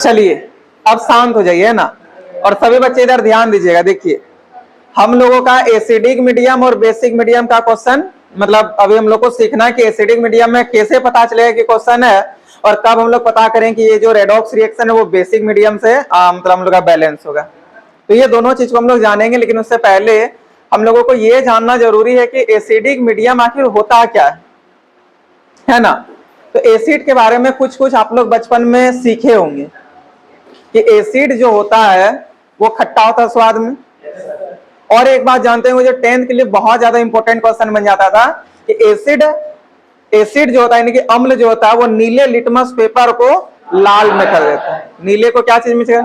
चलिए अब शांत हो जाइए ना, और सभी बच्चे इधर ध्यान दीजिएगा। देखिए हम लोगों का एसिडिक मीडियम और बेसिक मीडियम का क्वेश्चन, मतलब अभी हम लोग को सीखना है कि एसिडिक मीडियम में कैसे पता चलेगा कि क्वेश्चन है, और कब हम लोग पता करें कि ये जो रेडॉक्स रिएक्शन है वो बेसिक मीडियम से मतलब हम लोग का बैलेंस होगा। तो ये दोनों चीज को हम लोग जानेंगे, लेकिन उससे पहले हम लोगों को ये जानना जरूरी है कि एसिडिक मीडियम आखिर होता क्या है ना। तो एसिड के बारे में कुछ कुछ आप लोग बचपन में सीखे होंगे कि एसिड जो होता है वो खट्टा होता है स्वाद में। और एक बात जानते हैं, जो 10th के लिए बहुत ज्यादा इंपॉर्टेंट क्वेश्चन बन जाता था कि एसिड जो होता है यानी कि अम्ल जो होता है वो नीले लिटमस पेपर को लाल में कर देता है। नीले को क्या चीज में कर?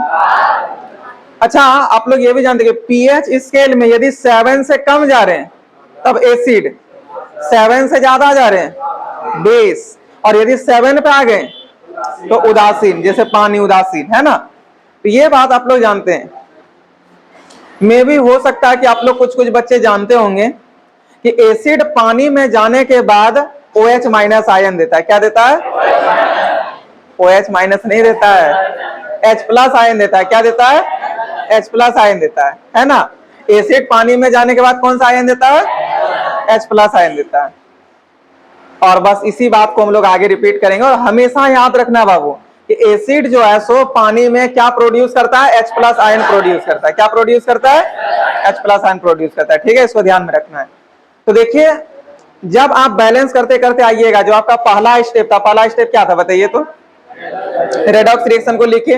अच्छा, आप लोग ये भी जानते हैं कि पीएच स्केल में यदि 7 से कम जा रहे हैं तब एसिड, 7 से ज्यादा जा रहे हैं बेस, और यदि 7 पे आ गए तो उदासीन, जैसे पानी उदासीन है ना। तो ये बात आप लोग जानते हैं। मे भी हो सकता है कि आप लोग कुछ कुछ बच्चे जानते होंगे कि एसिड पानी में जाने के बाद OH माइनस आयन देता है। क्या देता है? OH माइनस नहीं देता है, H प्लस आयन देता है। क्या देता है? H प्लस आयन देता है ना। एसिड पानी में जाने के बाद कौन सा आयन देता है? H प्लस आयन देता है। और बस इसी बात को हम लोग आगे रिपीट करेंगे, और हमेशा याद रखना बाबू कि एसिड जो है सो पानी में क्या प्रोड्यूस करता है? H प्लस आयन प्रोड्यूस करता है। क्या प्रोड्यूस करता है? H प्लस आयन प्रोड्यूस करता है। ठीक है, इसको ध्यान में रखना है। तो देखिए जब आप बैलेंस करते करते आइएगा, जो आपका पहला स्टेप था, पहला स्टेप क्या था बताइए तो? रेडॉक्स रिएक्शन को लिखिए।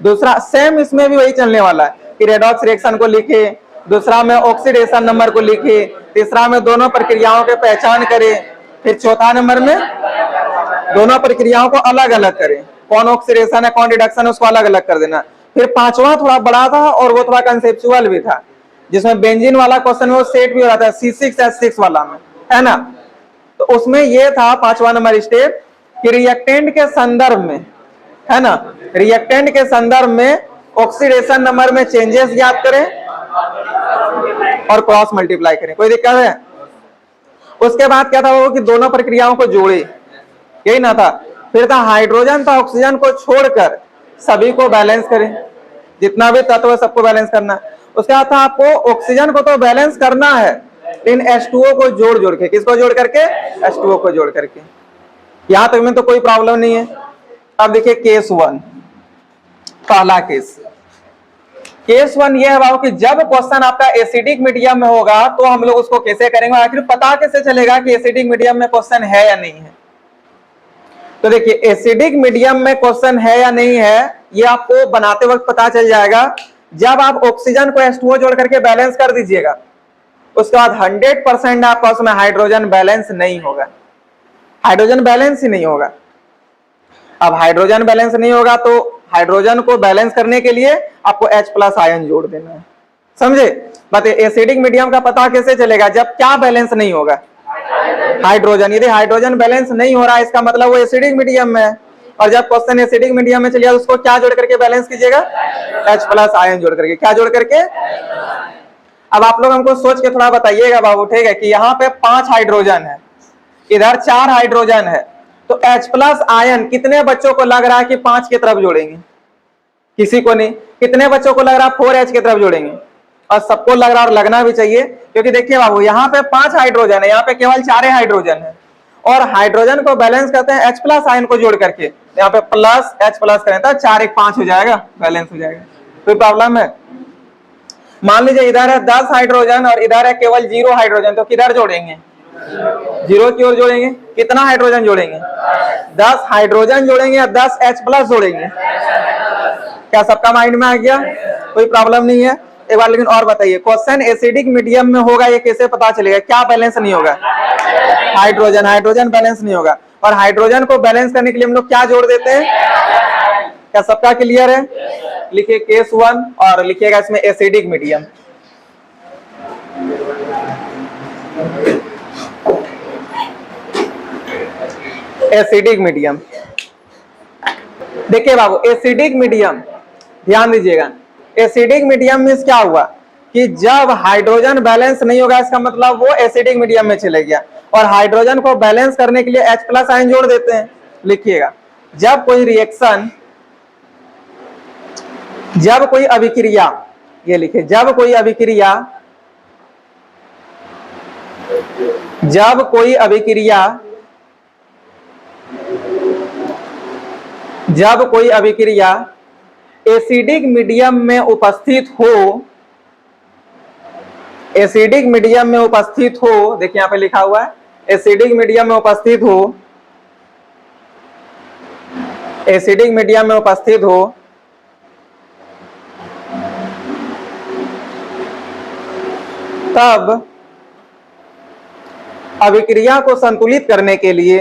दूसरा सेम इसमें भी वही चलने वाला है कि रेडॉक्स रिएक्शन को लिखिए, दूसरा में ऑक्सीडेशन नंबर को लिखिए, तीसरा में दोनों प्रक्रियाओं की पहचान करें, फिर चौथा नंबर में दोनों प्रक्रियाओं को अलग अलग करें, कौन ऑक्सीडेशन है कौन रिडक्शन है उसको अलग अलग कर देना। फिर पांचवा थोड़ा बड़ा था और वो थोड़ा कंसेप्चुअल भी था, जिसमें बेंजीन वाला क्वेश्चन वो सेट भी हो रहा था C6H6 वाला में, है ना। तो उसमें ये था पांचवा नंबर स्टेप कि रिएक्टेंट के संदर्भ में, है ना, रिएक्टेंट के संदर्भ में ऑक्सीडेशन नंबर में चेंजेस ज्ञात करें और क्रॉस मल्टीप्लाई करें। कोई दिक्कत है? उसके बाद क्या था वो कि दोनों प्रक्रियाओं को जोड़े, यही ना था। फिर था हाइड्रोजन था ऑक्सीजन को छोड़कर सभी को बैलेंस करें, जितना भी तत्व है सबको बैलेंस करना। उसके बाद था आपको ऑक्सीजन को तो बैलेंस करना है, इन H2O को जोड़ जोड़ के, किसको जोड़ करके? H2O को जोड़ करके। यहां तक में तो कोई प्रॉब्लम नहीं है। अब देखिए केस 1, पहला केस। केस 1 ये है बाबू कि जब क्वेश्चन आपका एसिडिक मीडियम में होगा तो हम लोग उसको कैसे करेंगे, आखिर पता कैसे चलेगा कि एसिडिक मीडियम में क्वेश्चन है या नहीं है। तो देखिए एसिडिक मीडियम में क्वेश्चन है या नहीं है ये आपको बनाते वक्त पता चल जाएगा जब आप ऑक्सीजन को H2O जोड़ करके बैलेंस कर दीजिएगा। उसके बाद 100% आपका उसमें हाइड्रोजन बैलेंस नहीं होगा, हाइड्रोजन बैलेंस ही नहीं होगा। अब हाइड्रोजन बैलेंस नहीं होगा तो हाइड्रोजन को बैलेंस करने के लिए आपको H प्लस आयन जोड़ देना है, समझे बात? एसिडिक मीडियम का पता कैसे चलेगा? जब क्या बैलेंस नहीं होगा? हाइड्रोजन। यदि हाइड्रोजन बैलेंस नहीं हो रहा है इसका मतलब वो एसिडिक मीडियम में है, और जब क्वेश्चन एसिडिक मीडियम में चलिए उसको क्या जोड़ करके बैलेंस कीजिएगा? H प्लस आयन जोड़ करके। क्या जोड़ करके? अब आप लोग हमको सोच के थोड़ा बताइएगा बाबू, ठीक है, कि यहाँ पे 5 हाइड्रोजन है, इधर 4 हाइड्रोजन है, तो H प्लस आयन कितने बच्चों को लग रहा है कि 5 की तरफ जोड़ेंगे? किसी को नहीं। कितने बच्चों को लग रहा है 4H की तरफ जोड़ेंगे? और सबको लग रहा है और लगना भी चाहिए, क्योंकि देखिए बाबू यहाँ पे 5 हाइड्रोजन है, यहाँ पे केवल 4 हाइड्रोजन है, और हाइड्रोजन को बैलेंस करते हैं H प्लस आयन को जोड़ करके। यहाँ पे प्लस H प्लस करें तो 4 1 5 हो जाएगा, बैलेंस हो जाएगा। कोई प्रॉब्लम है? मान लीजिए इधर है 10 हाइड्रोजन और इधर है केवल 0 हाइड्रोजन, तो किधर जोड़ेंगे? 0 की ओर जोड़ेंगे। कितना हाइड्रोजन जोड़ेंगे? 10 हाइड्रोजन जोड़ेंगे या 10 H प्लस जोड़ेंगे? क्या सबका माइंड में आ गया? कोई प्रॉब्लम नहीं है। एक बार लेकिन और बताइए, क्वेश्चन एसिडिक मीडियम में होगा ये कैसे पता चलेगा? क्या बैलेंस नहीं होगा? हाइड्रोजन, हाइड्रोजन बैलेंस नहीं होगा। और हाइड्रोजन को बैलेंस करने के लिए हम लोग क्या जोड़ देते हैं? क्या सबका क्लियर है? लिखिए केस 1 और लिखिएगा इसमें एसिडिक मीडियम। Acidic medium. देखिए बाबू एसिडिक मीडियम ध्यान दीजिएगा, एसिडिक मीडियम मींस क्या हुआ कि जब हाइड्रोजन बैलेंस नहीं होगा इसका मतलब वो एसिडिक मीडियम में चले गया, और हाइड्रोजन को बैलेंस करने के लिए H प्लस आयन जोड़ देते हैं। लिखिएगा जब कोई रिएक्शन जब कोई अभिक्रिया, ये लिखे, जब कोई अभिक्रिया, जब कोई अभिक्रिया, जब कोई अभिक्रिया एसिडिक मीडियम में उपस्थित हो, एसिडिक मीडियम में उपस्थित हो, देखिए यहां पे लिखा हुआ है एसिडिक मीडियम में उपस्थित हो, एसिडिक मीडियम में उपस्थित हो, तब अभिक्रिया को संतुलित करने के लिए,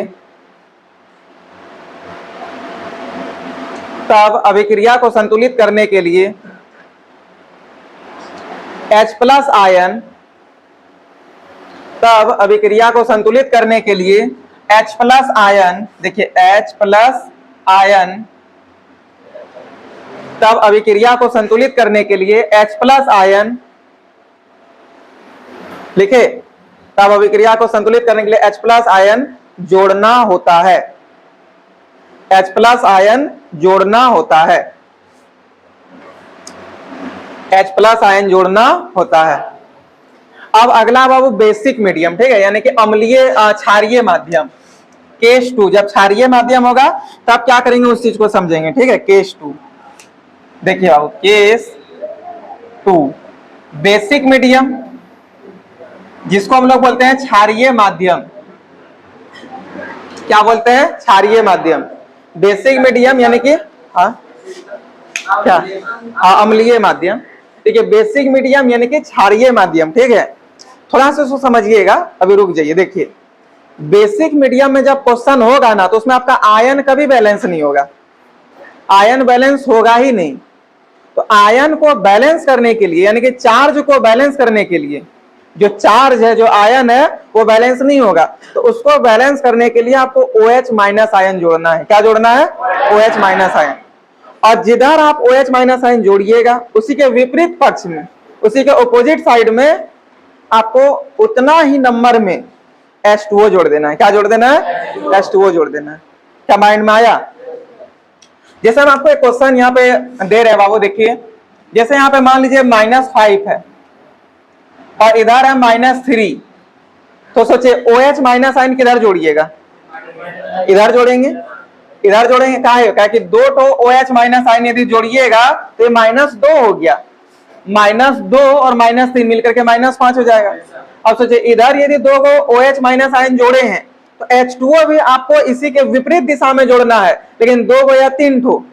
तब अभिक्रिया को संतुलित करने के लिए H प्लस आयन, तब अभिक्रिया को संतुलित करने के लिए H प्लस आयन, देखिए H प्लस आयन, तब अभिक्रिया को संतुलित करने के लिए H प्लस आयन लिखे, तब अभिक्रिया को संतुलित करने के लिए H प्लस आयन जोड़ना होता है, H प्लस आयन जोड़ना होता है, H प्लस आयन जोड़ना होता है। अब अगला बाबू बेसिक मीडियम, ठीक है, यानी कि अम्लीय क्षारीय माध्यम, केस 2। जब क्षारीय माध्यम होगा तब क्या करेंगे उस चीज को समझेंगे, ठीक है। केस 2, देखिए बाबू केस 2 बेसिक मीडियम, जिसको हम लोग बोलते हैं क्षारीय माध्यम, क्या बोलते हैं, क्षारीय माध्यम। बेसिक मीडियम यानी कि क्या, अम्लीय माध्यम, ठीक है। बेसिक मीडियम यानी कि क्षारीय माध्यम, ठीक है। थोड़ा सा इसको समझिएगा, अभी रुक जाइए। देखिए बेसिक मीडियम में जब क्वेश्चन होगा ना तो उसमें आपका आयन कभी बैलेंस नहीं होगा, आयन बैलेंस होगा ही नहीं। तो आयन को बैलेंस करने के लिए, यानी कि चार्ज को बैलेंस करने के लिए, जो चार्ज है, जो आयन है, वो बैलेंस नहीं होगा, तो उसको बैलेंस करने के लिए आपको OH माइनस आयन जोड़ना है। क्या जोड़ना है, OH माइनस आयन। और जिधर आप OH माइनस आयन जोड़िएगा उसी के विपरीत पक्ष में, उसी के ऑपोजिट साइड में आपको उतना ही नंबर में H2O जोड़ देना है। क्या जोड़ देना है, H2O जोड़ देना है। क्या माइंड में आया। जैसे हम आपको एक क्वेश्चन यहाँ पे दे रहे हैं बाबू, देखिए जैसे यहाँ पे मान लीजिए -5 है और इधर है -3, तो सोचिए OH माइनस आयन किधर जोड़िएगा, इधर जोड़ेंगे, इधर जोड़ेंगे। क्या है, क्या कि 2 तो OH माइनस आयन यदि जोड़िएगा तो ये -2 हो गया, -2 और -3 मिलकर के -5 हो जाएगा। अब सोचिए इधर यदि 2 को OH माइनस आयन जोड़े हैं तो H2O भी आपको इसी के विपरीत दिशा में जोड़ना है, लेकिन 2 को या 3 ठो,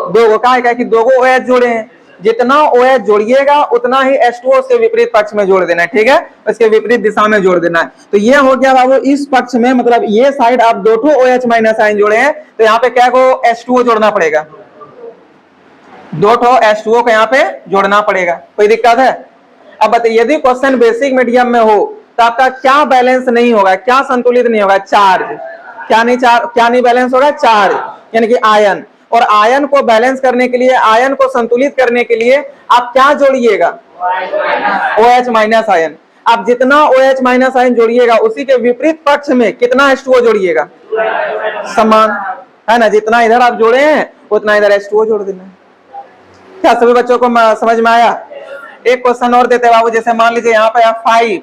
2 को, क्या कि 2 को OH जोड़े हैं, जितना OH जोड़िएगा उतना ही H2O के विपरीत पक्ष में जोड़ देना है, ठीक है, इसके विपरीत दिशा में जोड़ देना है। तो ये हो गया बाबू इस पक्ष में, मतलब ये साइड आप 2 ठो OH माइनस आयन जोड़े हैं तो यहाँ पे क्या को H2O जोड़ना पड़ेगा, 2 ठो H2O को यहाँ पे जोड़ना पड़ेगा। कोई दिक्कत है। अब बताइए यदि क्वेश्चन बेसिक मीडियम में हो तो आपका क्या बैलेंस नहीं होगा, क्या संतुलित नहीं होगा, चार्ज। क्या नहीं बैलेंस होगा, चार्ज यानी कि आयन। और आयन को बैलेंस करने के लिए, आयन को संतुलित करने के लिए आप क्या जोड़िएगा, OH माइनस आयन। आप जितना OH माइनस आयन जोड़िएगा उसी के विपरीत पक्ष में कितना H2O जोड़िएगा, समान है ना। जितना इधर आप जोड़े हैं उतना इधर H2O जोड़ देना है। क्या सभी बच्चों को समझ में आया। एक क्वेश्चन और देते बाबू, जैसे मान लीजिए यहाँ पे 5,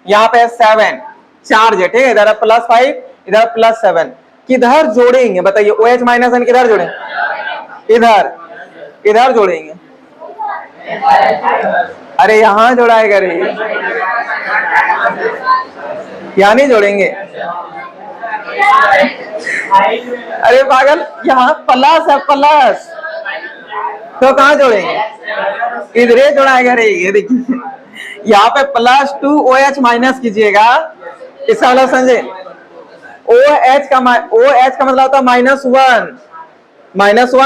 यहाँ पे 7 चार्ज है, ठीक है, इधर +5 इधर +7, किधर जोड़ेंगे बताइए। OH माइनस आयन किधर जोड़ेंगे, इधर, इधर जोड़ेंगे। अरे यहाँ जोड़ाएगा रे, यहाँ नहीं जोड़ेंगे। अरे पागल, यहाँ प्लस है, प्लस तो कहाँ जोड़ेंगे, इधर जोड़ाएगा रे। ये देखिए यहाँ पे +2 OH माइनस कीजिएगा, इसका मतलब समझे। OH का मतलब होता है -1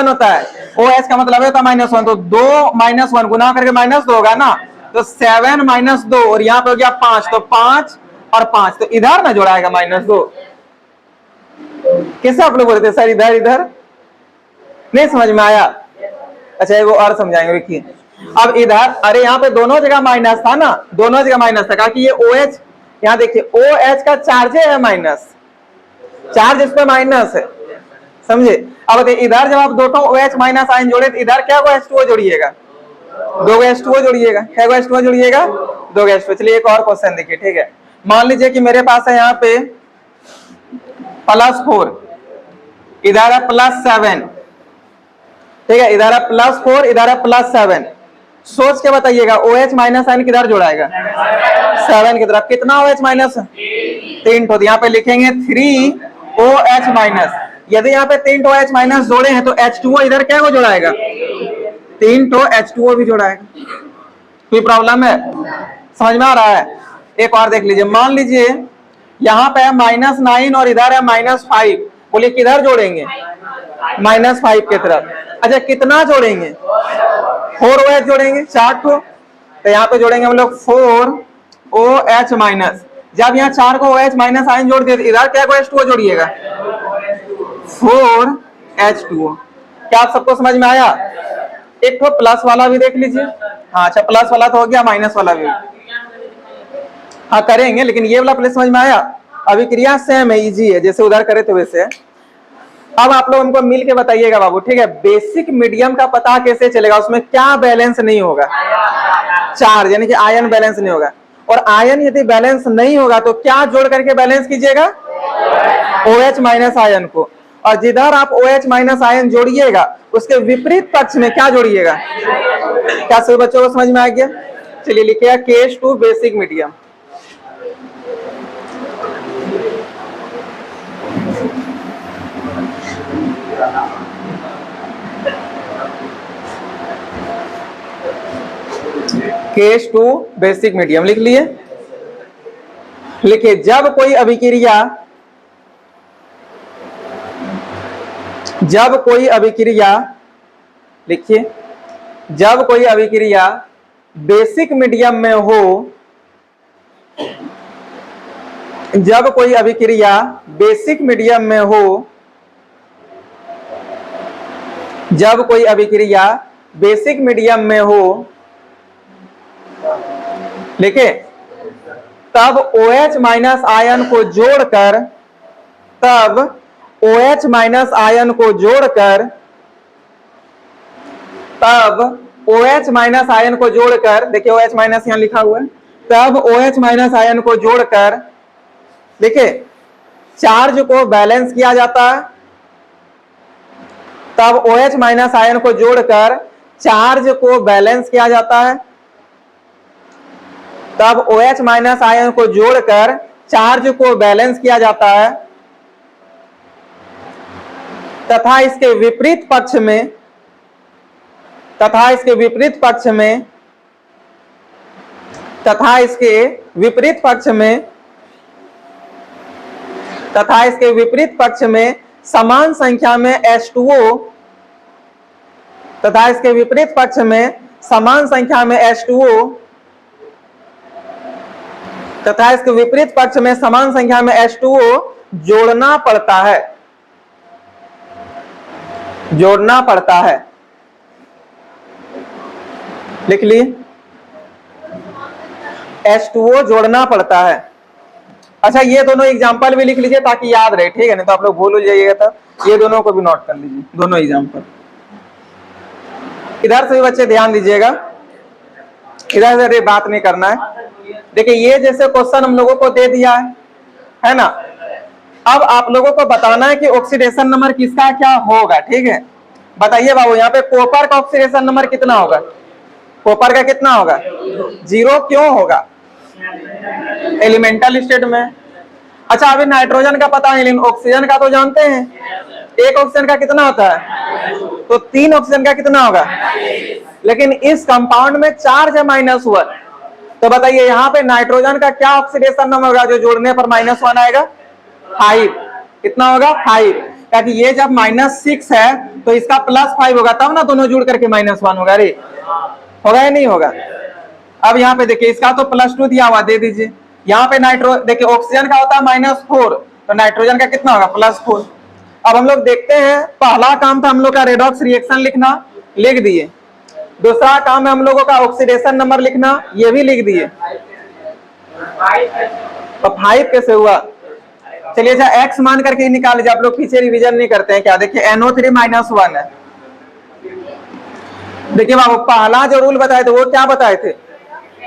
होता है, OH का मतलब होता है -1, तो 2 -1 गुना करके -2 होगा ना, तो 7 - 2 और यहाँ पे हो गया 5, तो 5 और 5, तो इधर ना जोड़ाएगा -2। कैसे आप लोग बोलते सर इधर इधर, नहीं समझ में आया। अच्छा वो और समझाएंगे, देखिए अब इधर, अरे यहाँ पे दोनों जगह माइनस था ना, दोनों जगह माइनस था, कि ये OH, यहाँ देखिए OH का चार्ज है माइनस, चार्ज इस पे माइनस है, समझे। अब देखिए इधर जब आप दो OH माइनस आयन जोड़े तो इधर क्या H2O जोड़िएगा, 2 H2O जोड़िएगा, क्या H2O जोड़िएगा, 2 H2O। चलिए एक और क्वेश्चन देखिए, ठीक है। मान लीजिए कि मेरे पास है यहाँ पे +4, इधर है +7, ठीक है, इधर है +4, इधर है +7। सोच के बताइएगा OH माइनस आयन किधर जोड़ाएगा, 7 की तरफ। कितना OH माइनस, 3 तो यहाँ पे लिखेंगे 3OH माइनस। यदि यहाँ पे 3 OH माइनस जोड़े हैं तो H2O इधर क्या को जोड़ाएगा, 3 H2O भी जोड़ाएगा। कोई प्रॉब्लम है, समझ में आ रहा है। एक और देख लीजिए, मान लीजिए यहाँ पे है -9 और इधर है -5, बोलिए किधर जोड़ेंगे, -5 की तरफ। अच्छा कितना जोड़ेंगे, 4 OH जोड़ेंगे, 4 ठो, तो यहाँ पे जोड़ेंगे हम लोग 4 OH माइनस। जब यहाँ 4 को OH माइनस आयन जोड़ दिए, इधर क्या को H2O जोड़िएगा, 4 H2O। क्या आप सबको समझ में आया। एक तो प्लस वाला भी देख लीजिए, हाँ अच्छा प्लस वाला तो हो गया, माइनस वाला भी हाँ करेंगे, लेकिन ये वाला पहले समझ में आया। अभिक्रिया सेम है, इजी है, जैसे उधर करे तो वैसे। अब आप लोग हमको मिल के बताइएगा बाबू, ठीक है, बेसिक मीडियम का पता कैसे चलेगा, उसमें क्या बैलेंस नहीं होगा, चार्ज यानी कि आयन बैलेंस नहीं होगा। और आयन यदि बैलेंस नहीं होगा तो क्या जोड़ करके बैलेंस कीजिएगा, OH माइनस आयन को। और जिधर आप OH माइनस आयन जोड़िएगा उसके विपरीत पक्ष में क्या जोड़िएगा। क्या सभी बच्चों को समझ में आ गया। चलिए लिखिएगा KH2 basic medium. KH2 basic medium लिख लिए। लिखिए जब कोई अभिक्रिया लिखिए, जब कोई अभिक्रिया बेसिक मीडियम में हो, जब कोई अभिक्रिया बेसिक मीडियम में हो, जब कोई अभिक्रिया बेसिक मीडियम में हो, लिखे, तब OH माइनस आयन को जोड़कर, तब OH माइनस आयन को जोड़कर, तब OH माइनस आयन को जोड़कर, देखिए OH माइनस यहां लिखा हुआ है, तब OH माइनस आयन को जोड़कर, देखिए चार्ज को बैलेंस किया जाता है। तब OH माइनस आयन को जोड़कर चार्ज को बैलेंस किया जाता है। तब OH माइनस आयन को जोड़कर चार्ज को बैलेंस किया जाता है तथा इसके विपरीत पक्ष में, तथा इसके विपरीत पक्ष में, तथा इसके विपरीत पक्ष में, तथा इसके विपरीत पक्ष में समान संख्या में H2O, तथा इसके विपरीत पक्ष में समान संख्या में H2O, तथा इसके विपरीत पक्ष में समान संख्या में H2O जोड़ना पड़ता है, जोड़ना पड़ता है। लिख लिए, H2O जोड़ना पड़ता है। अच्छा ये दोनों एग्जांपल भी लिख लीजिए ताकि याद रहे, ठीक है, नहीं तो आप लोग भूल जाइएगा। तो ये दोनों को भी नोट कर लीजिए, दोनों एग्जांपल। इधर से भी बच्चे ध्यान दीजिएगा, इधर से बात नहीं करना है। देखिए ये जैसे क्वेश्चन हम लोगों को दे दिया है ना। अब आप लोगों को बताना है कि ऑक्सीडेशन नंबर किसका क्या होगा, ठीक है। बताइए बाबू, यहाँ पे कॉपर का ऑक्सीडेशन नंबर कितना होगा, कॉपर का कितना होगा, 0। क्यों होगा, एलिमेंटल स्टेट में। अच्छा अभी नाइट्रोजन का पता नहीं, लेकिन ऑक्सीजन का तो जानते हैं। एक ऑक्सीजन का कितना होता है, तो 3 ऑक्सीजन का कितना होगा। लेकिन इस कंपाउंड में चार्ज है -1, तो बताइए यहाँ पे नाइट्रोजन का क्या ऑक्सीडेशन नंबर होगा जो जोड़ने पर -1 आएगा, 5। कितना होगा, 5। क्योंकि ये जब -6 है तो इसका +5 होगा, तब ना दोनों जुड़ करके -1 होगा। अरे होगा या नहीं होगा। अब यहाँ पे देखिए इसका तो +2 दिया हुआ, दे दीजिए। यहाँ पे देखिए ऑक्सीजन का होता है -4, तो नाइट्रोजन का कितना होगा, +4। अब हम लोग देखते हैं, पहला काम था हम लोग का रेडॉक्स रिएक्शन लिखना, लिख दिए। दूसरा काम है हम लोगों का ऑक्सीडेशन नंबर लिखना, ये भी लिख दिए। तो 5 कैसे हुआ, चलिए अच्छा x मान करके ही निकाल लीजिए, आप लोग पीछे रिवीजन नहीं करते हैं क्या। देखिए NO3 -1 है। देखिए बाबू पहला जो रूल बताए थे वो क्या बताए थे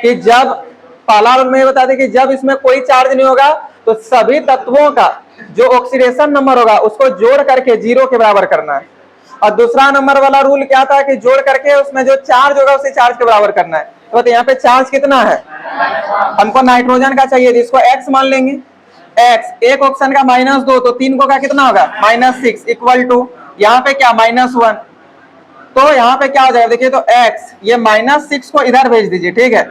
कि जब पहला रूल में बताते कि जब इसमें कोई चार्ज नहीं होगा तो सभी तत्वों का जो ऑक्सीडेशन नंबर होगा उसको जोड़ करके 0 के बराबर करना है। और दूसरा नंबर वाला रूल क्या था कि जोड़ करके उसमें जो चार्ज होगा उसे चार्ज के बराबर करना है। तो यहाँ पे चार्ज कितना है, हमको नाइट्रोजन का चाहिए, जिसको x मान लेंगे। x एक ऑप्शन का -2 तो 3 को का कितना होगा -6 इक्वल टू यहाँ पे क्या -1। तो यहाँ पे क्या हो जाएगा देखिए, तो x ये -6 को इधर भेज दीजिए, ठीक है।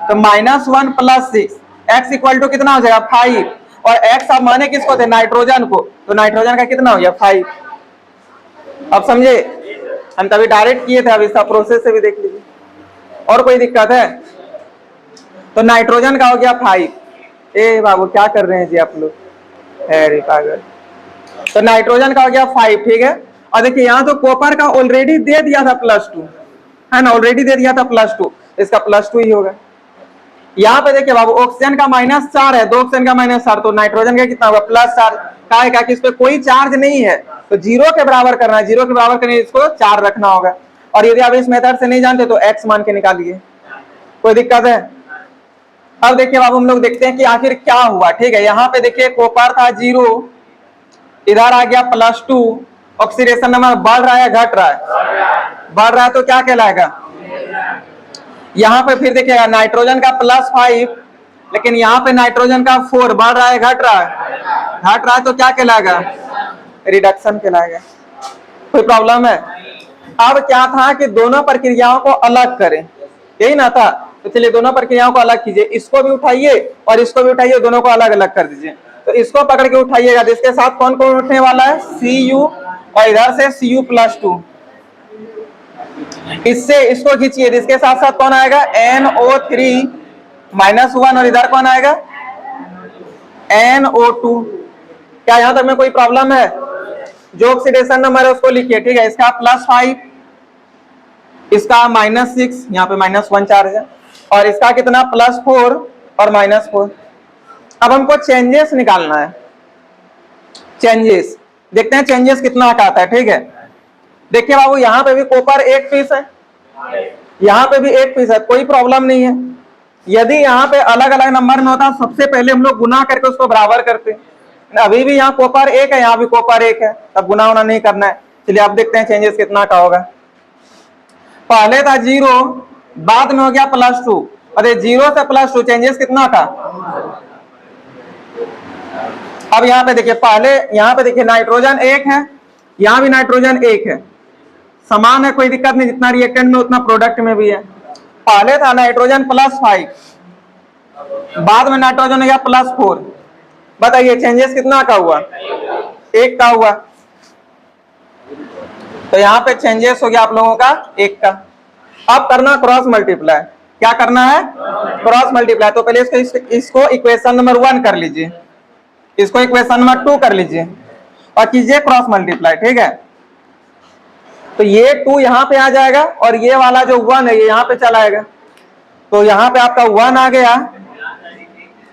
तो -1 + 6 x इक्वल टू कितना हो जाएगा 5। और x आप माने किसको थे, नाइट्रोजन को, तो नाइट्रोजन का कितना हो गया 5। अब समझे, हम तभी डायरेक्ट किए थे, अब इसका प्रोसेस से भी देख लीजिए। और कोई दिक्कत है, तो नाइट्रोजन का हो गया 5। ए बाबू क्या कर रहे हैं जी आप लोग, अरे पागल। तो नाइट्रोजन का हो गया 5, ठीक है। और देखिए यहाँ तो कॉपर का ऑलरेडी दे दिया था +2, है ना, ऑलरेडी दे दिया था +2, इसका +2 ही होगा। यहाँ पे देखिए बाबू ऑक्सीजन का -4 है, 2 ऑक्सीजन का -4, तो नाइट्रोजन का कितना होगा +4। क्या है कि इस पे कोई चार्ज नहीं है तो 0 के बराबर करना है, 0 के बराबर करने इसको 4 रखना होगा। और यदि आप इस मेथड से नहीं जानते तो x मान के निकालिए, कोई दिक्कत है। अब देखिए बाबू हम लोग देखते हैं कि आखिर क्या हुआ, ठीक है। यहाँ पे देखिए कॉपर था 0, इधर आ गया +2, ऑक्सीडेशन नंबर बढ़ रहा है घट रहा है, बढ़ रहा है तो क्या कहलाएगा। यहाँ पे फिर देखिएगा नाइट्रोजन का +5, लेकिन यहाँ पे नाइट्रोजन का 4, बढ़ रहा है घट रहा है, घट रहा है तो क्या कहलाएगा रिडक्शन कहलाएगा। कोई प्रॉब्लम है। अब क्या था कि दोनों प्रक्रियाओं को अलग करें, यही ना था। तो चलिए दोनों प्रक्रियाओं को अलग कीजिए, इसको भी उठाइए और इसको भी उठाइए, दोनों को अलग अलग कर दीजिए। तो इसको पकड़ के उठाइएगा, जिसके साथ कौन कौन उठने वाला है Cu, और इधर से Cu+2, इससे इसको खींचिए, जिसके साथ साथ कौन आएगा NO3 -1, और इधर कौन आएगा NO2। क्या यहां तक में कोई प्रॉब्लम है। जो ऑक्सीडेशन नंबर है उसको लिखिए, ठीक है। इसका +5, इसका -6, यहाँ पे -1 चार्ज है, और इसका कितना +4 और -4। अब हमको चेंजेस निकालना है, चेंजेस देखते हैं चेंजेस कितना का आता है, ठीक है। देखिए बाबू यहाँ पे भी कॉपर 1 पीस है, यहाँ पे भी 1 पीस है, कोई प्रॉब्लम नहीं है। यदि यहाँ पे अलग अलग नंबर में होता सबसे पहले हम लोग गुना करके उसको बराबर करते। अभी भी यहाँ कॉपर 1 है, यहाँ भी कॉपर 1 है, तब गुना होना नहीं करना है। चलिए अब देखते हैं चेंजेस कितना का होगा। पहले था 0, बाद में हो गया +2, और 0 से +2 चेंजेस कितना का। अब यहाँ पे देखिए, पहले यहाँ पे देखिए नाइट्रोजन 1 है, यहाँ भी नाइट्रोजन 1 है, समान है, कोई दिक्कत नहीं, जितना रिएक्टेंट में उतना प्रोडक्ट में भी है। पहले था नाइट्रोजन +5, बाद में नाइट्रोजन हो गया +4। बताइए चेंजेस कितना का हुआ, 1 का हुआ। तो यहाँ पे चेंजेस हो गया आप लोगों का 1 का। अब करना क्रॉस मल्टीप्लाई, क्या करना है क्रॉस मल्टीप्लाई। तो पहले इसको इक्वेशन नंबर 1 कर लीजिए, इसको इक्वेशन नंबर 2 कर लीजिए और कीजिए क्रॉस मल्टीप्लाई, ठीक है। तो ये 2 यहाँ पे आ जाएगा और ये वाला जो 1 है ये यहाँ पे चला आएगा। तो यहाँ पे आपका 1 आ गया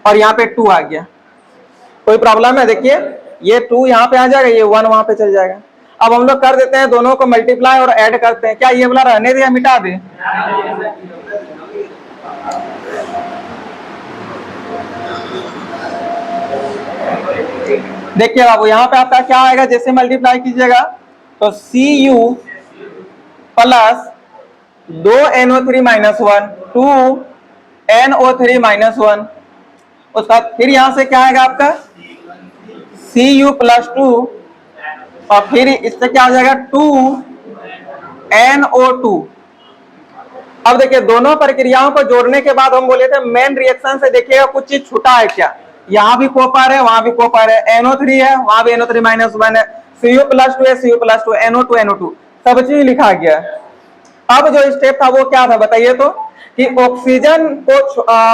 और यहाँ पे 2 आ गया। कोई प्रॉब्लम है। देखिए ये 2 यहाँ पे आ जाएगा, ये 1 वहां पे चल जाएगा। अब हम लोग कर देते हैं दोनों को मल्टीप्लाई और ऐड करते हैं। क्या ये वाला रहने दे या मिटा दे। देखिए बाबू यहाँ पे आपका क्या आएगा, जैसे मल्टीप्लाई कीजिएगा तो Cu प्लस 2NO3 -1 2NO3 -1, उसका फिर यहां से क्या आएगा आपका Cu+2 और फिर इससे क्या हो जाएगा 2NO2। अब देखिए दोनों प्रक्रियाओं को जोड़ने के बाद हम बोले थे मेन रिएक्शन से देखिएगा कुछ चीज छूटा है क्या। यहाँ भी कॉपर है, वहां भी कॉपर है, NO3 है, वहां भी NO3 -1 है, Cu+2 है, Cu+2, NO2 NO2 सब चीज लिखा गया। अब जो स्टेप था वो क्या था बताइए तो, कि ऑक्सीजन को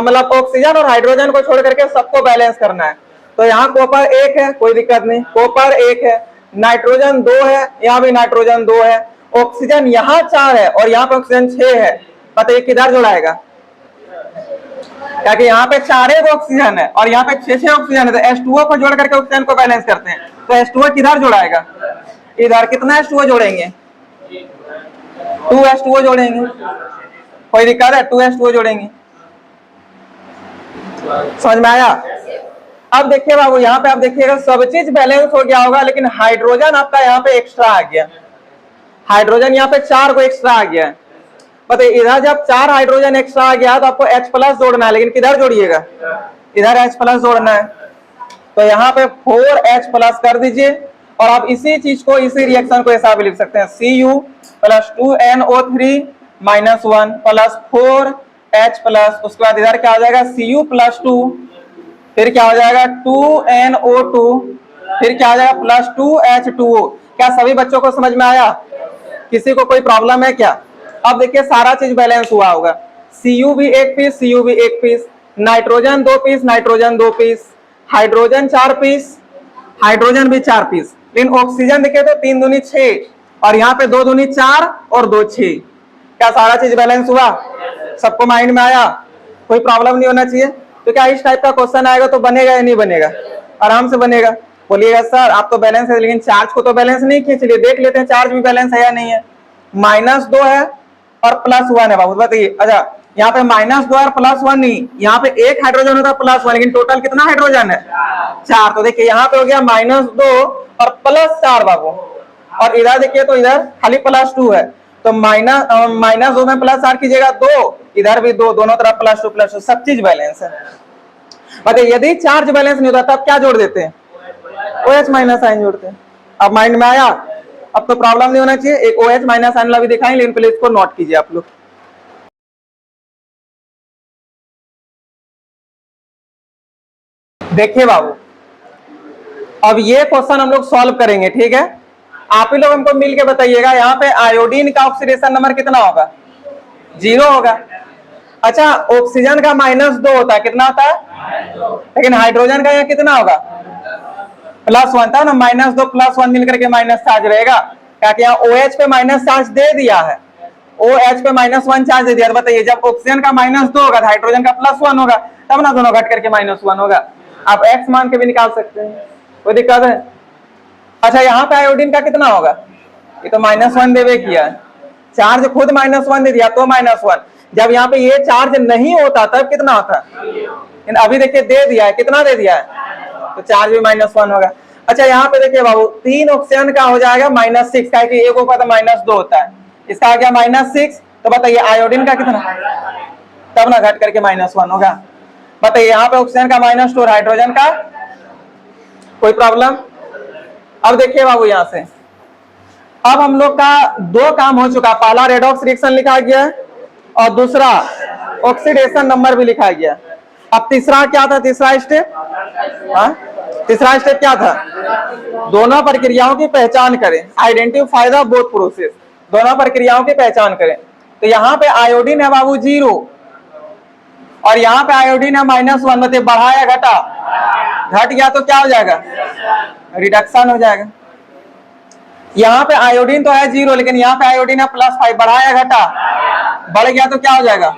मतलब ऑक्सीजन और हाइड्रोजन को छोड़ करके सबको बैलेंस करना है। तो यहाँ कॉपर 1 है, कोई दिक्कत नहीं, कॉपर 1 है, नाइट्रोजन 2 है, यहाँ भी नाइट्रोजन 2 है, ऑक्सीजन यहाँ 4 है और यहाँ पे ऑक्सीजन 6 है। बताइए किधर जोड़ाएगा, क्या कि यहाँ पे 4 ऑक्सीजन है और यहाँ पे 6 ऑक्सीजन है, तो H2O को जोड़ करके ऑक्सीजन को बैलेंस करते हैं। तो H2O किधर जोड़ाएगा? इधर। कितना H2O जोड़ेंगे? 2 H2O जोड़ेंगे। कोई दिक्कत है? 2 H2O जोड़ेंगे। समझ में आया? अब देखिए बाबू, यहाँ पे आप देखिएगा सब चीज बैलेंस हो गया होगा, लेकिन हाइड्रोजन आपका यहाँ पे एक्स्ट्रा आ गया। हाइड्रोजन यहाँ पे 4 को एक्स्ट्रा आ गया है। बताइए, इधर जब 4 हाइड्रोजन एक्स्ट्रा आ गया तो आपको H+ जोड़ना है, लेकिन किधर जोड़िएगा? इधर H+ जोड़ना है। तो यहाँ पे 4H+ कर दीजिए और आप इसी चीज को, इसी रिएक्शन को ऐसा भी लिख सकते हैं, Cu + 2NO3 - 1 + 4H+। उसके बाद इधर क्या हो जाएगा? Cu + 2, फिर क्या हो जाएगा? 2NO2, फिर क्या हो जाएगा? +2H2O। क्या सभी बच्चों को समझ में आया? किसी को कोई प्रॉब्लम है क्या? अब देखिए सारा चीज बैलेंस हुआ होगा। Cu भी 1 पीस, Cu भी 1 piece, nitrogen 2 piece, nitrogen 2 piece, hydrogen 4 piece, hydrogen भी 4 पीस। लेकिन ऑक्सीजन देखे तो 3 दूनी 6 और यहाँ पे 2 दूनी 4 और 2 6। क्या सारा चीज बैलेंस हुआ? सबको माइंड में आया? कोई प्रॉब्लम नहीं होना चाहिए। तो क्या इस टाइप का क्वेश्चन आएगा तो बनेगा या नहीं बनेगा? आराम से बनेगा। बोलिएगा सर आप तो बैलेंस है, लेकिन चार्ज को तो बैलेंस नहीं खींच लिए, देख लेते हैं चार्ज भी बैलेंस है या नहीं है। -2 है और +1 है बाबू, बताइए। अच्छा, यहाँ पे -2 और +1 नहीं, यहाँ पे 1 हाइड्रोजन होता है +1, लेकिन टोटल कितना हाइड्रोजन है? 4। तो देखिए यहाँ पे हो गया -2 और +4 बाबू, और इधर देखिए तो इधर खाली +2 है। तो -2 में +4 कीजिएगा 2, इधर भी 2, दोनों तरफ +2 सब चीज बैलेंस है। बताइए यदि चार्ज बैलेंस नहीं होता तब क्या जोड़ देते हैं? OH- साइन जोड़ते हैं। अब माइंड में आया? अब तो प्रॉब्लम नहीं होना चाहिए। एक OH- साइन भी दिखाएंगे, लेकिन पहले इसको नोट कीजिए आप लोग। देखिए बाबू, अब ये क्वेश्चन हम लोग सॉल्व करेंगे, ठीक है? आप ही लोग हमको मिल के बताइएगा, यहाँ पे आयोडीन का ऑक्सीडेशन नंबर कितना होगा? 0 होगा। अच्छा, ऑक्सीजन का -2 होता है, कितना होता है? लेकिन हाइड्रोजन का यहाँ कितना होगा? +1 था ना, -2 +1 मिलकर के माइनस चार्ज रहेगा। क्या कि यहाँ OH पे माइनस चार्ज दे दिया है, OH पे -1 चार्ज दे दिया। तो बताइए जब ऑक्सीजन का -2 होगा तो हाइड्रोजन का +1 होगा, तब ना दोनों घट करके -1 होगा। आप X मान के भी निकाल सकते हैं, कोई दिक्कत है? अच्छा, यहाँ पे आयोडीन का कितना होगा? ये तो -1 देवे किया है, चार्ज खुद -1 दे दिया तो -1। जब यहाँ पे ये चार्ज नहीं होता तब कितना होता? लेकिन अभी देखिए दे दिया है, कितना दे दिया है? तो चार्ज भी -1 होगा। अच्छा, यहाँ पे देखिए बाबू 3 ऑक्सीजन का हो जाएगा -6, का कि एक का तो -2 होता है, इसका आ गया -6। तो बताइए आयोडीन का कितना? तब ना घट करके -1 होगा। बताइए यहाँ पे ऑक्सीजन का -2 और हाइड्रोजन का कोई प्रॉब्लम? अब देखिए बाबू यहाँ से अब हम लोग का 2 काम हो चुका। पहला रेडॉक्स रिएक्शन लिखा गया और दूसरा ऑक्सीडेशन नंबर भी लिखा गया। अब तीसरा क्या था? तीसरा स्टेप, हाँ तीसरा स्टेप क्या था? दोनों प्रक्रियाओं की पहचान करें, आइडेंटिफाई द बोथ प्रोसेस, दोनों प्रक्रियाओं की पहचान करें। तो यहाँ पे आयोडीन है बाबू 0 और यहाँ पे आयोडीन है -1, मतलब बढ़ा या घटा? घट गया तो क्या हो जाएगा? रिडक्शन हो जाएगा। यहाँ पे आयोडीन तो है 0, लेकिन यहाँ पे आयोडीन है +5, बढ़ा या घटा? बढ़ गया तो क्या हो जाएगा?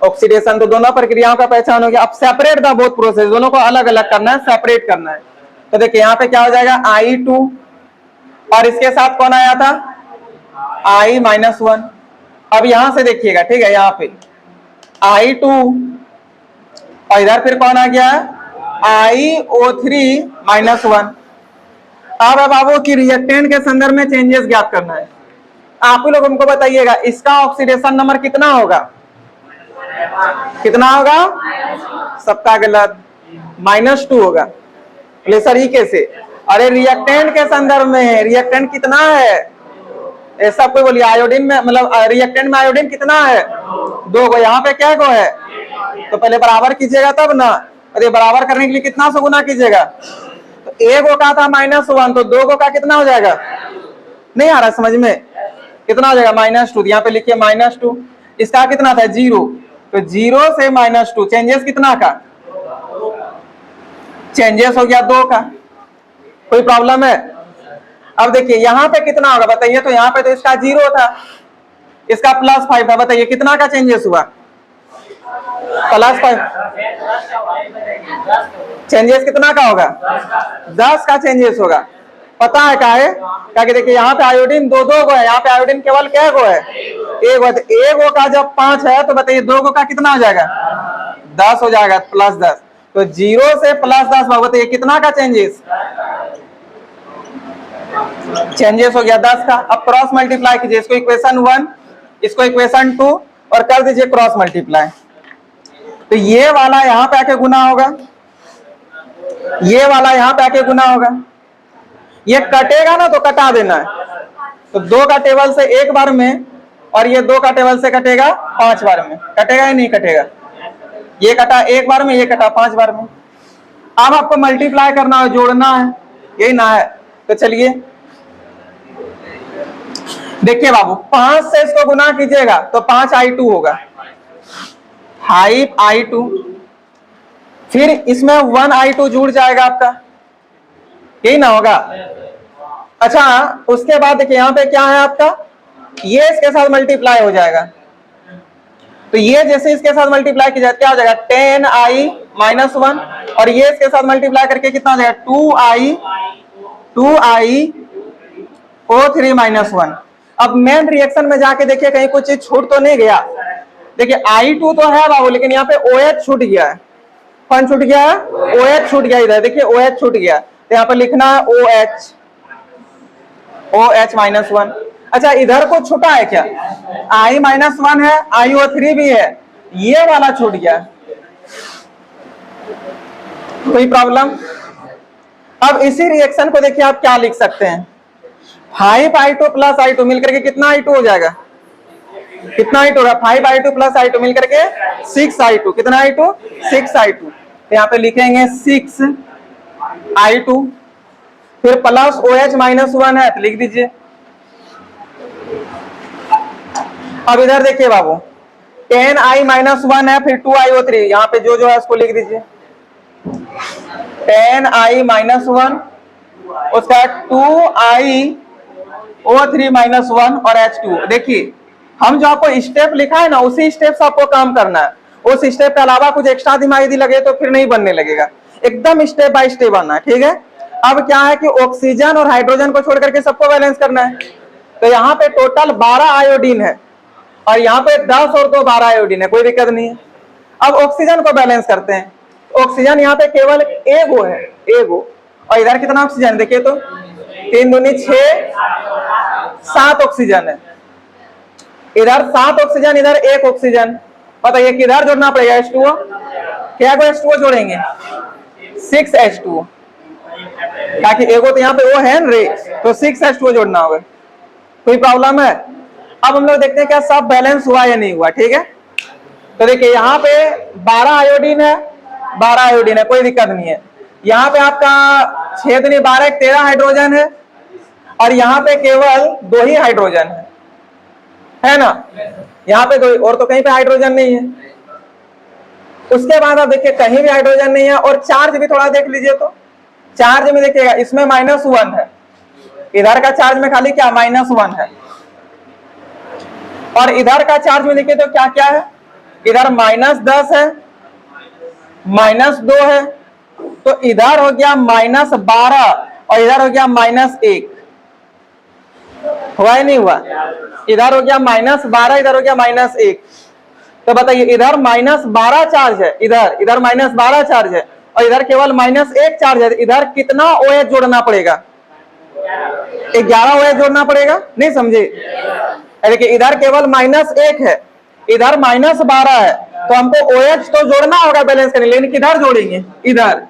ऑक्सीडेशन। तो दोनों प्रक्रियाओं का पहचान हो गया। अब सेपरेट द बोथ प्रोसेस, दोनों को अलग अलग करना है, सेपरेट करना है। तो देखिए यहाँ पे क्या हो जाएगा? I2 और इसके साथ कौन आया था? I-1। अब यहां से देखिएगा, ठीक है, यहाँ पे I2 और इधर फिर कौन आ गया है? IO3-1। अब बाबू की रिएक्टेंट के संदर्भ में चेंजेस ज्ञात करना है। आप ही लोग हमको बताइएगा इसका ऑक्सीडेशन नंबर कितना होगा? कितना होगा? सबका गलत, -2 होगा। सर ही कैसे? अरे रिएक्टेंट के संदर्भ में, रिएक्टेंट कितना है? ऐसा कोई बोलिए, आयोडीन में मतलब रिएक्टेंट में आयोडीन कितना है? 2 गो। यहाँ पे क्या गो है? तो पहले बराबर कीजिएगा तब ना। अरे बराबर करने के लिए कितना से गुना कीजिएगा? तो 1 गो का था -1, तो 2 गो का कितना हो जाएगा? नहीं आ रहा समझ में? कितना हो जाएगा? -2। यहाँ पे लिखिए -2। इसका कितना था? 0। तो 0 से -2, चेंजेस कितना का? चेंजेस हो गया 2 का। कोई प्रॉब्लम है? अब देखिए यहाँ पे कितना होगा बताइए? तो यहाँ पे तो इसका 0 था, इसका +5 था। बताइए कितना का चेंजेस हुआ? +5 चेंजेस कितना का होगा? 10 का चेंजेस होगा। पता है क्या है? क्या कि देखिए यहाँ पे आयोडीन दो गो है, यहाँ पे आयोडीन केवल क्या गो है? एक गो। तो एक गो का जब 5 है तो बताइए 2 गो का कितना हो जाएगा? 10 हो जाएगा, +10। तो 0 से +10 बताइए कितना का चेंजेस हो गया? 10 का। अब क्रॉस मल्टीप्लाई कीजिए, इसको इक्वेशन 1, इसको इक्वेशन 2 और कर दीजिए क्रॉस मल्टीप्लाई। तो ये वाला यहां पे आके गुना होगा, ये वाला यहां पे आके गुना होगा। ये कटेगा ना तो कटा देना है। तो 2 का टेबल से 1 बार में और ये 2 का टेबल से कटेगा 5 बार में। कटेगा या नहीं कटेगा? ये कटा 1 बार में, ये कटा 5 बार में। अब आपको मल्टीप्लाई करना है, जोड़ना है, यही ना है। तो चलिए देखिए बाबू, 5 से इसको गुना कीजिएगा तो 5i2 होगा, 5i2। फिर इसमें 1i2 जुड़ जाएगा आपका, यही ना होगा? अच्छा, उसके बाद देखिए यहाँ पे क्या है आपका, ये इसके साथ मल्टीप्लाई हो जाएगा। तो ये जैसे इसके साथ मल्टीप्लाई की जाए क्या हो जाएगा? 10i-1 और ये इसके साथ मल्टीप्लाई करके कितना हो जाएगा? 2i-O3-1। अब मेन रिएक्शन में जाके देखिए कहीं कुछ चीज छूट तो नहीं गया। देखिए I2 तो है बाबू, लेकिन यहाँ पे OH छूट गया है। कौन छूट गया है? OH छूट गया। इधर देखिए OH छूट गया, तो यहाँ पे लिखना है OH-1। अच्छा, इधर को छूटा है क्या? I-1 है, IO3 भी है, ये वाला छूट गया। कोई प्रॉब्लम? अब इसी रिएक्शन को देखिए आप क्या लिख सकते हैं, 5i2 + i2 मिलकर के कितना i2 हो जाएगा? कितना i2 होगा? 5i2 + i2 मिलकर के 6i2। कितना i2? 6i2। तो यहाँ पे लिखेंगे 6i2, फिर प्लस OH-1 है तो लिख दीजिए। अब इधर देखिए बाबू, 10i-1 है, फिर 2iO3, यहाँ पे जो है उसको लिख दीजिए। 10i-1, उसका 2iO3-1 और H2। देखिए हम जो आपको स्टेप लिखा है ना, उसी स्टेप से आपको काम करना है। उस स्टेप के अलावा कुछ एक्स्ट्रा दिमाग यदि लगे तो फिर नहीं बनने लगेगा, एकदम स्टेप बाय स्टेप बनना है, ठीक है? अब क्या है कि ऑक्सीजन और हाइड्रोजन को छोड़ करके सबको बैलेंस करना है। तो यहाँ पे टोटल 12 आयोडीन है और यहाँ पे 10 और 2 12 आयोडीन है, कोई दिक्कत नहीं है। अब ऑक्सीजन को बैलेंस करते हैं। ऑक्सीजन यहाँ पे केवल एगो है, एगो। और इधर कितना ऑक्सीजन देखिए तो 3 दूनी 6, 7 ऑक्सीजन है। इधर 7 ऑक्सीजन, इधर 1 ऑक्सीजन। बताइए किधर जोड़ना पड़ेगा? H2O। क्या को H2O जोड़ेंगे? 6H2O, ताकि एगो तो यहाँ पे वो है रे, तो 6H2O जोड़ना होगा। कोई प्रॉब्लम है? अब हम लोग देखते हैं क्या सब बैलेंस हुआ या नहीं हुआ, ठीक है? तो देखिए यहाँ पे 12 आयोडीन है, 12 आयोडीन है, कोई दिक्कत नहीं है। यहाँ पे आपका 6 दूनी 12, 13 हाइड्रोजन है और यहाँ पे केवल 2 ही हाइड्रोजन है ना? यहाँ पे 2 और तो कहीं पे हाइड्रोजन नहीं है। उसके बाद आप देखिए कहीं भी हाइड्रोजन नहीं है। और चार्ज भी थोड़ा देख लीजिए, तो चार्ज में देखिएगा इसमें -1 है, इधर का चार्ज में खाली क्या -1 है। और इधर का चार्ज में देखिए तो क्या क्या है, इधर -10 है, -2 है, तो इधर हो गया -12 और इधर हो गया -1। हुआ ही नहीं हुआ? इधर हो गया -12, इधर हो गया -1। तो बताइए इधर -12 चार्ज है, इधर -12 चार्ज है और इधर केवल -1 चार्ज है। इधर कितना OH जोड़ना पड़ेगा? 11 OH जोड़ना पड़ेगा। नहीं समझे? देखिए इधर केवल -1 है, इधर -12 है, तो हमको OH तो जोड़ना होगा बैलेंस करने, लेकिन किधर जोड़ेंगे? इधर।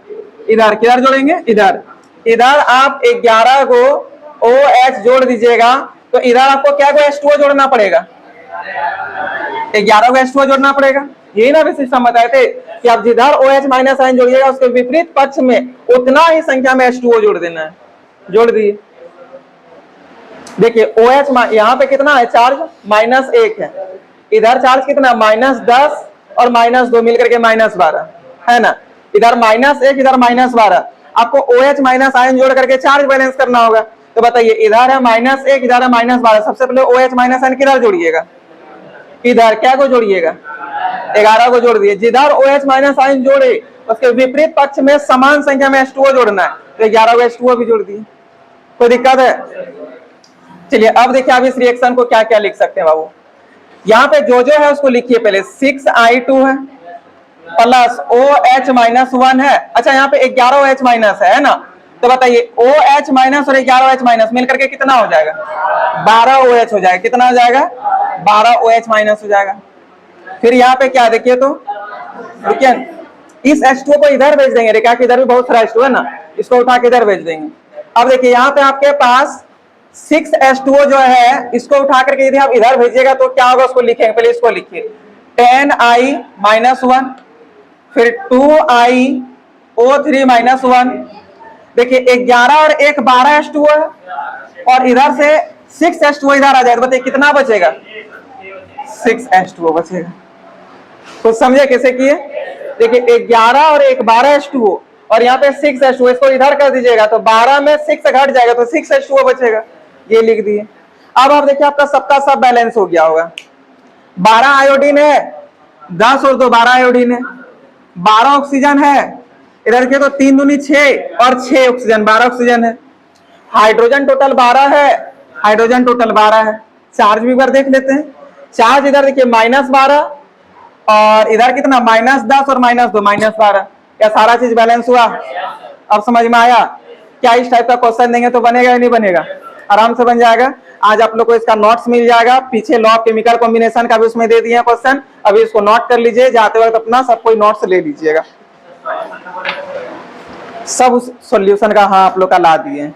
इधर किधर जोड़ेंगे? इधर। इधर आप 11 को OH जोड़ दीजिएगा तो इधर आपको क्या को H2O जोड़ना पड़ेगा? 11 को H2O जोड़ना पड़ेगा। यही ना भी सिस्टम बताए थे कि आप जिधर OH- जोड़िएगा उसके विपरीत पक्ष में उतना ही संख्या में H2O जोड़ देना है। जोड़ दिए। देखिए OH यहाँ पे कितना है चार्ज? -1 है। इधर चार्ज कितना? -10 और -2 मिलकर के -12 है ना? इधर -1, इधर -12। आपको OH- आयन जोड़ करके चार्ज बैलेंस करना होगा। तो बताइए इधर है -1, इधर है -12। सबसे पहले OH- आयन किधर जोड़िएगा? इधर। क्या को जोड़िएगा? 11 को जोड़ दिए। जिधर OH माइनस आयन जोड़े उसके विपरीत पक्ष में समान संख्या में H2O जोड़ना है, तो 11 को H2O भी जोड़ दिए। कोई दिक्कत है? चलिए अब देखिए आप इस रिएक्शन को क्या क्या लिख सकते हैं बाबू। यहाँ पे जो है उसको लिखिए पहले। 6I2 है प्लस OH माइनस 1 है। अच्छा यहाँ पे 11 OH माइनस है ना, तो बताइए OH माइनस और 11 OH माइनस मिलकर के कितना हो जाएगा? 12 OH हो जाएगा। कितना हो जाएगा? 12 OH माइनस हो जाएगा। फिर यहाँ पे क्या देखिए, तो देखिए इस H2O को इधर भेज देंगे, रेखा के इधर भी बहुत सारा H2O है ना, इसको उठा के इधर भेज देंगे। अब देखिए यहाँ पे आपके पास 6H2O जो है, इसको उठा करके यदि आप इधर भेजिएगा तो क्या होगा उसको लिखेंगे। पहले इसको लिखिए 10I माइनस 1, फिर 2IO3 माइनस 1। देखिए 11 और 1 12 H2O है, और इधर से 6H2O इधर आ जाए तो बताइए कितना बचेगा? 6H2O बचेगा। तो समझे कैसे किए? देखिए 11 और 1 12 H2O, और यहाँ पे 6H2O, इसको इधर कर दीजिएगा तो 12 में 6 घट जाएगा तो 6H2O बचेगा। ये लिख दिए। अब आप देखिए आपका सबका सब बैलेंस हो गया होगा। 12 आयोडीन है, 10 और 2 12 आयोडीन है, 12 ऑक्सीजन है, इधर के तो 3 दूनी 6 और 6 ऑक्सीजन, 12 ऑक्सीजन है। हाइड्रोजन टोटल 12 है, हाइड्रोजन टोटल 12 है। चार्ज भी एक बार देख लेते हैं। चार्ज इधर देखिए -12 और इधर कितना -10 और -2 -12। क्या सारा चीज बैलेंस हुआ? अब समझ में आया? क्या इस टाइप का क्वेश्चन देंगे तो बनेगा या नहीं बनेगा? आराम से बन जाएगा। आज आप लोग को इसका नोट्स मिल जाएगा, पीछे लॉ ऑफ केमिकल कॉम्बिनेशन का भी उसमें दे दिए क्वेश्चन। अभी इसको नोट कर लीजिए, जाते वक्त अपना सब कोई नोट्स ले लीजिएगा। सब उस सॉल्यूशन का हाँ आप लोग का ला दिए।